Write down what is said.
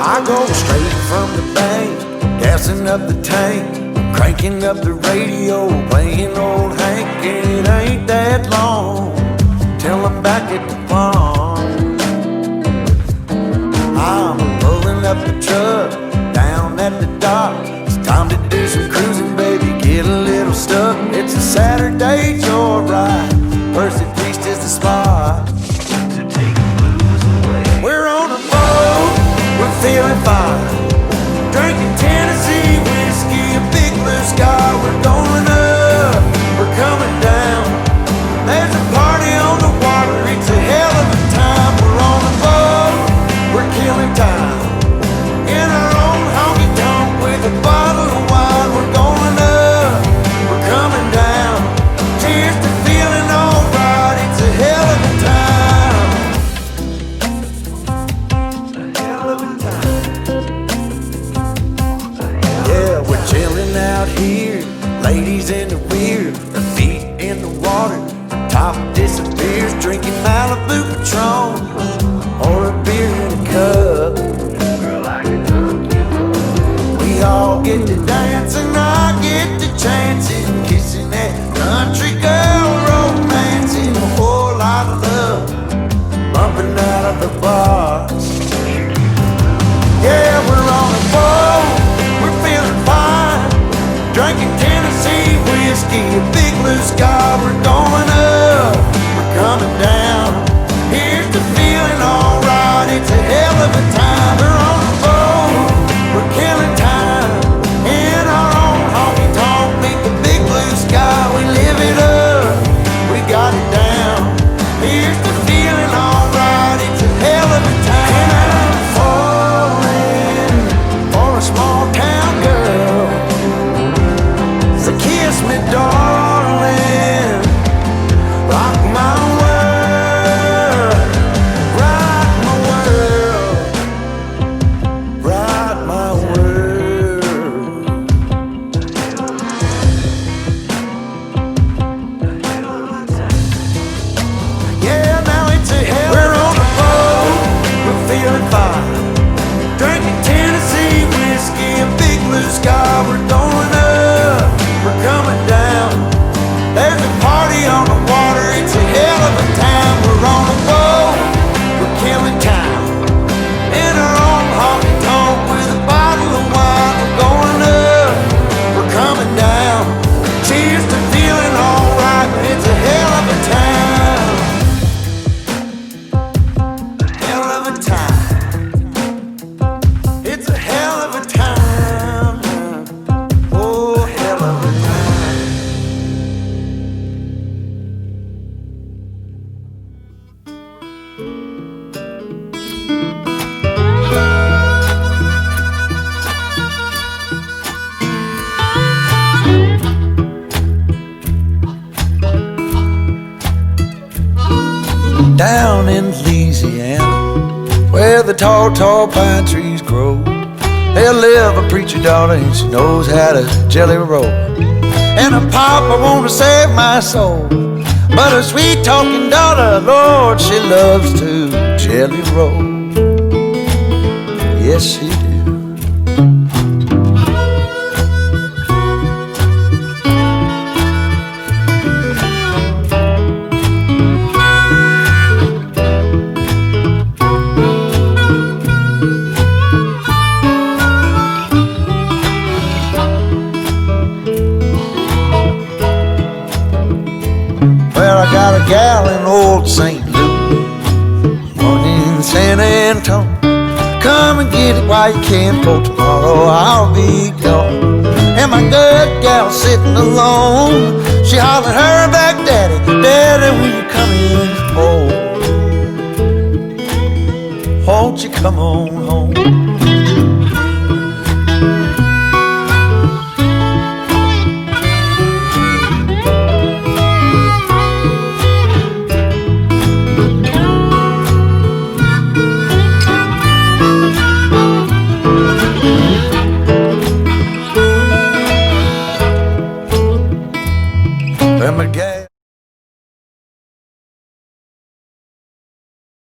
I go straight from the bank, gassing up the tank, cranking up the radio, playing old Hank. It ain't that long till I'm back at the pond. I'm pulling up the truck down at the dock. It's time to do some cruising, baby, get a little stuck. It's a Saturday joyride, Percy Feast is the spot to take the blues away. We're on a boat, we're feeling fine, drinking Tennessee whiskey, a big blue sky. We're going up, we're coming down. There's a party on the water, it's a hell of a time. We're on a boat, we're killing time, in our own honky tonk with a bottle of wine. We're going up, we're coming down. Cheers to feeling alright, it's a hell of a time. A hell of a time. Yeah, we're chilling out here, ladies in the rear, our feet in the water, the top disappears, drinking Malibu Patron or a beer in a cup. Girl, I can hook you up. We all get to dance and I get to chancing, kissing that country girl, romancing, a whole lot of love bumping out of the box. Yeah, we're on a boat, we're feeling fine, drinking Tennessee whiskey, a big blue sky. We're going up, we're coming down. Here's the feeling alright, it's a hell of a time. We're on a boat, we're killing time, in our own honky tonk, meet the big blue sky. We live it up, we got it down. Here's the feeling alright, it's a hell of a time. And I'm falling for a small town girl, so kiss me darling, rock my world, rock my world, rock my world. Yeah, now it's a hell. We're on a boat, we're feeling fine, drinking Tennessee whiskey, a big blue sky. We're going up, we're coming down. There's a party on the water, it's a hell of a time. We're on a boat, we're killing time, in our own honky tonk with a bottle of wine. We're going up, we're coming down. Cheers to feeling alright, it's a hell of a time. A hell of a time. It's a hell of a time. Oh, hell of a time. Down in Louisiana, where the tall, tall pine trees grow, there live a preacher daughter and she knows how to jelly roll. And a papa wanna save my soul, but a sweet talking daughter, Lord, she loves to jelly roll. Yes, she do. Well, I got a gal in old St. Louis, one in San Antonio. Come and get it while you can, for tomorrow I'll be gone. And my good gal sitting alone, she hollered her back, Daddy, Daddy, will you come in home? Won't you come on home? I'm a guy.